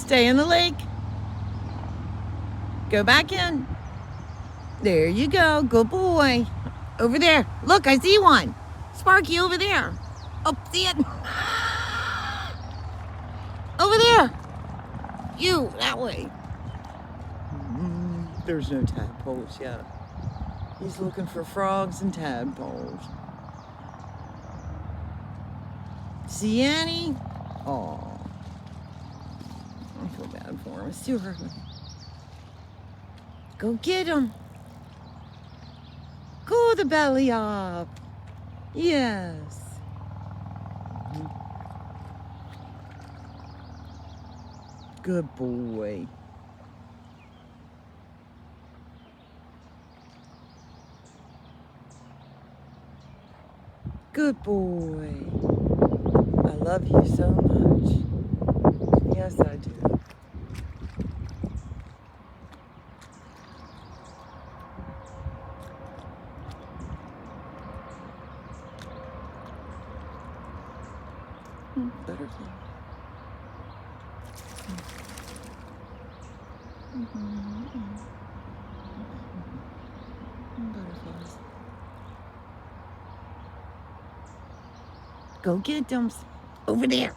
Stay in the lake. Go back in. There you go. Good boy. Over there. Look, I see one. Sparky, over there. Oh, see it? Over there. You, that way. There's no tadpoles yet. He's looking for frogs and tadpoles. See any? Oh, I feel bad for him. It's too early. Go get him. Go the belly up. Yes. Good boy. Good boy. I love you so much. Yes, I do. Butterfly. Butterflies. Go get them over there.